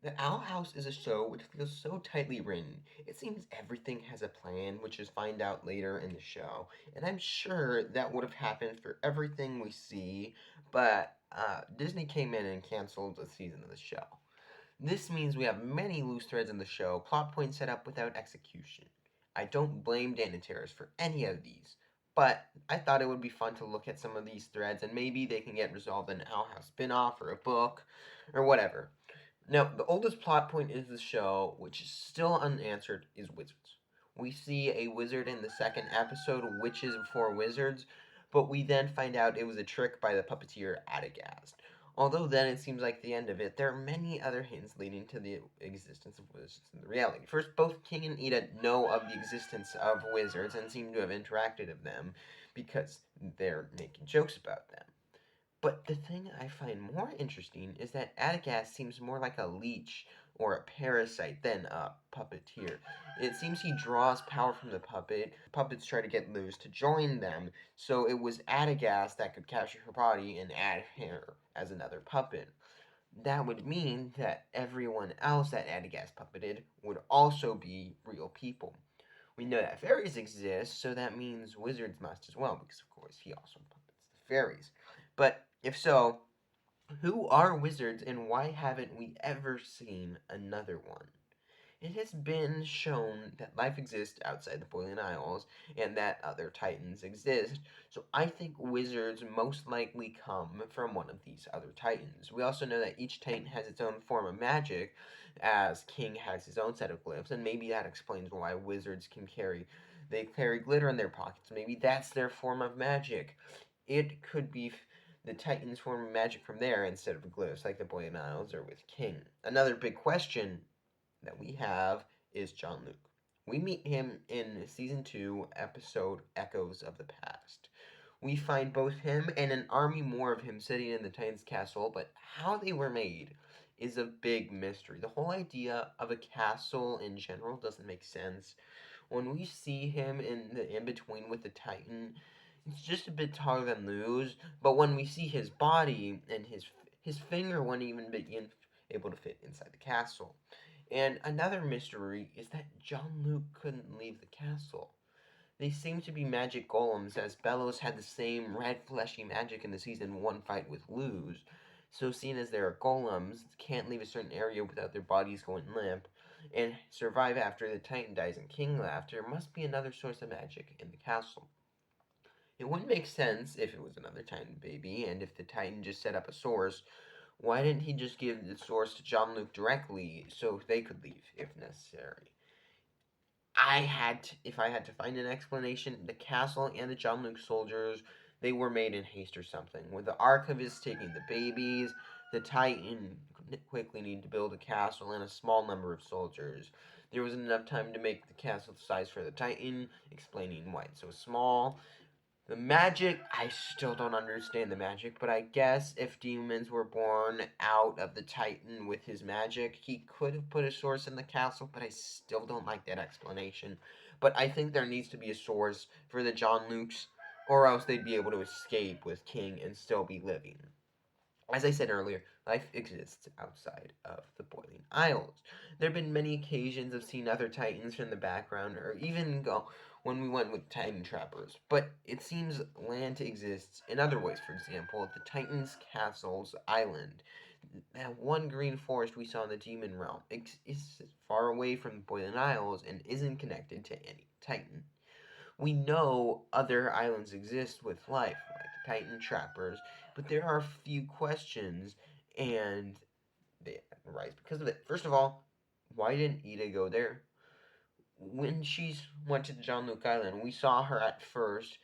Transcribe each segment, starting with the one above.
The Owl House is a show which feels so tightly written. It seems everything has a plan, which is find out later in the show. And I'm sure that would have happened for everything we see, but Disney came in and canceled a season of the show. This means we have many loose threads in the show, plot points set up without execution. I don't blame Dan and Terrace for any of these, but I thought it would be fun to look at some of these threads and maybe they can get resolved in an Owl House spin-off or a book or whatever. Now, the oldest plot point in the show, which is still unanswered, is wizards. We see a wizard in the second episode, Witches Before Wizards, but we then find out it was a trick by the puppeteer Adagast. Although then it seems like the end of it, there are many other hints leading to the existence of wizards in the reality. First, both King and Eda know of the existence of wizards and seem to have interacted with them because they're making jokes about them. But the thing I find more interesting is that Adagast seems more like a leech or a parasite than a puppeteer. It seems he draws power from the puppet. Puppets try to get loose to join them, so it was Adagast that could capture her body and add her as another puppet. That would mean that everyone else that Adagast puppeted would also be real people. We know that fairies exist, so that means wizards must as well, because of course he also puppets the fairies. But if so, who are wizards and why haven't we ever seen another one? It has been shown that life exists outside the Boiling Isles and that other titans exist, so I think wizards most likely come from one of these other titans. We also know that each titan has its own form of magic, as King has his own set of glyphs, and maybe that explains why wizards can carry glitter in their pockets. Maybe that's their form of magic. It could be the Titans form magic from there instead of glyphs like the Boiling Isles or with King. Another big question that we have is John Luke. We meet him in season 2, episode Echoes of the Past. We find both him and an army more of him sitting in the Titan's castle, but how they were made is a big mystery. The whole idea of a castle in general doesn't make sense. When we see him in the in between with the Titan, it's just a bit taller than Lu's, but when we see his body and his finger wouldn't even be able to fit inside the castle. And another mystery is that John Luke couldn't leave the castle. They seem to be magic golems, as Bellows had the same red fleshy magic in the season 1 fight with Luz. So seeing as they are golems, can't leave a certain area without their bodies going limp, and survive after the Titan dies in King Laughter must be another source of magic in the castle. It wouldn't make sense if it was another Titan baby, and if the Titan just set up a source, why didn't he just give the source to John Luke directly so they could leave if necessary? If I had to find an explanation, the castle and the John Luke soldiers, they were made in haste or something. With the archivists taking the babies, the Titan quickly needed to build a castle and a small number of soldiers. There wasn't enough time to make the castle the size for the Titan, explaining why it's so small. The magic, I still don't understand the magic, but I guess if demons were born out of the Titan with his magic, he could have put a source in the castle, but I still don't like that explanation. But I think there needs to be a source for the John Lukes, or else they'd be able to escape with King and still be living. As I said earlier, life exists outside of the Boiling Isles. There have been many occasions of seeing other Titans from the background, or even when we went with Titan Trappers, but it seems land exists in other ways. For example, the Titan's Castle's island. That one green forest we saw in the Demon Realm is far away from the Boiling Isles and isn't connected to any Titan. We know other islands exist with life, like the Titan Trappers, but there are a few questions, and they arise because of it. First of all, why didn't Ida go there? When she went to John Luke Island, we saw her at first.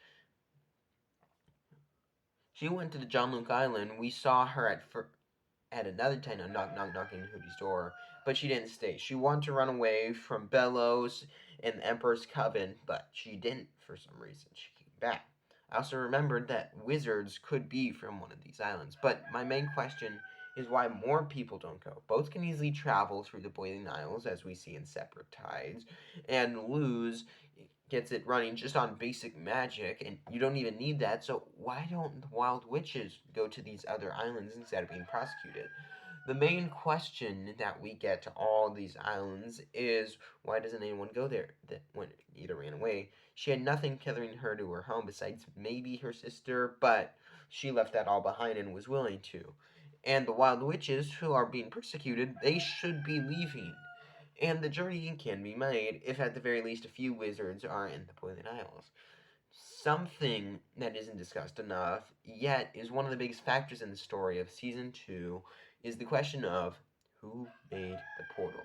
She went to the John Luke Island. We saw her at another time knocking on Hootie's door, but she didn't stay. She wanted to run away from Bellows and the Emperor's Coven, but she didn't for some reason. She came back. I also remembered that wizards could be from one of these islands, but my main question is why more people don't go. Both can easily travel through the Boiling Isles, as we see in Separate Tides, and Luz gets it running just on basic magic, and you don't even need that, so why don't the wild witches go to these other islands instead of being prosecuted? The main question that we get to all these islands is why doesn't anyone go there? That when Ida ran away, she had nothing tethering her to her home besides maybe her sister, but she left that all behind and was willing to. And the wild witches who are being persecuted, they should be leaving. And the journey can be made if at the very least a few wizards are in the Poison Isles. Something that isn't discussed enough yet is one of the biggest factors in the story of season 2 is the question of who made the portal.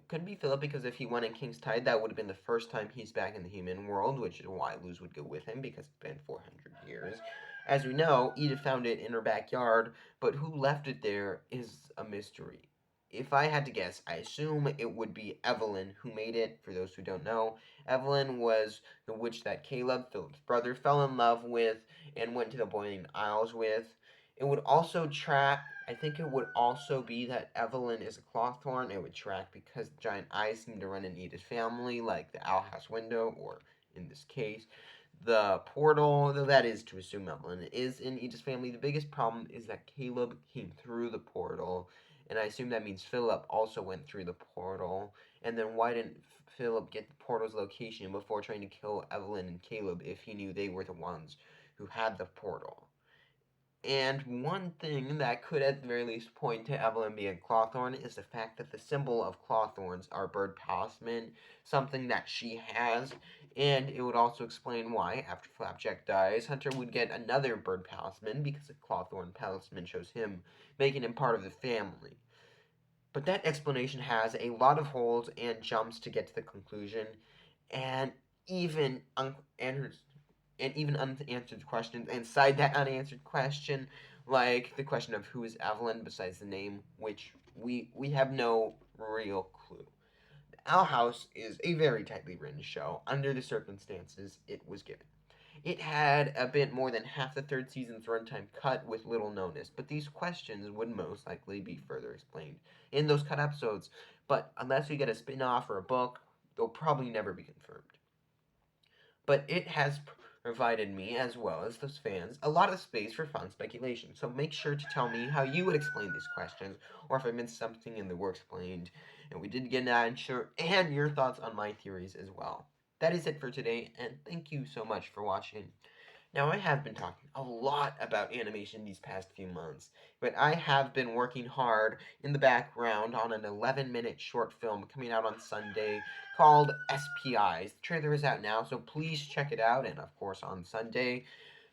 Could be Philip because if he won in King's Tide, that would have been the first time he's back in the human world, which is why Luz would go with him because it's been 400 years. As we know, Edith found it in her backyard, but who left it there is a mystery. If I had to guess, I assume it would be Evelyn who made it. For those who don't know, Evelyn was the witch that Caleb, Philip's brother, fell in love with and went to the Boiling Isles with. It would also track, I think it would also be that Evelyn is a Clawthorn. It would track because the giant eyes seem to run in Edith's family, like the Owl House window, or in this case, the portal, though that is to assume Evelyn is in Edith's family. The biggest problem is that Caleb came through the portal, and I assume that means Philip also went through the portal. And then why didn't Philip get the portal's location before trying to kill Evelyn and Caleb if he knew they were the ones who had the portal? And one thing that could at the very least point to Evelyn being Clawthorn is the fact that the symbol of Clawthorns are bird talisman, something that she has, and it would also explain why, after Flapjack dies, Hunter would get another bird talisman because the Clawthorn talisman shows him, making him part of the family. But that explanation has a lot of holes and jumps to get to the conclusion, and even unanswered questions inside that unanswered question, like the question of who is Evelyn besides the name, which we have no real clue. Owl House is a very tightly written show under the circumstances it was given. It had a bit more than half the third season's runtime cut with little notice, but these questions would most likely be further explained in those cut episodes. But unless we get a spin off or a book, they'll probably never be confirmed. But it has provided me, as well as those fans, a lot of space for fun speculation. So make sure to tell me how you would explain these questions, or if I missed something in the were explained, and we did get an answer, and your thoughts on my theories as well. That is it for today, and thank you so much for watching. Now, I have been talking a lot about animation these past few months, but I have been working hard in the background on an 11-minute short film coming out on Sunday called SPIs. The trailer is out now, so please check it out, and of course on Sunday,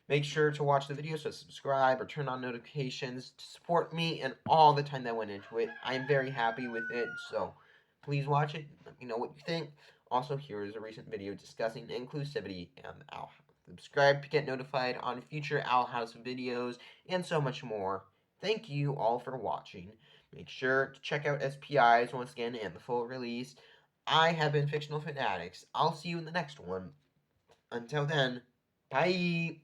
make sure to watch the video, so subscribe or turn on notifications to support me and all the time that went into it. I am very happy with it, so please watch it. Let me know what you think. Also, here is a recent video discussing inclusivity and Owl House. Subscribe to get notified on future Owl House videos and so much more. Thank you all for watching. Make sure to check out SPIs once again and the full release. I have been Fictional Fanatics. I'll see you in the next one. Until then, bye!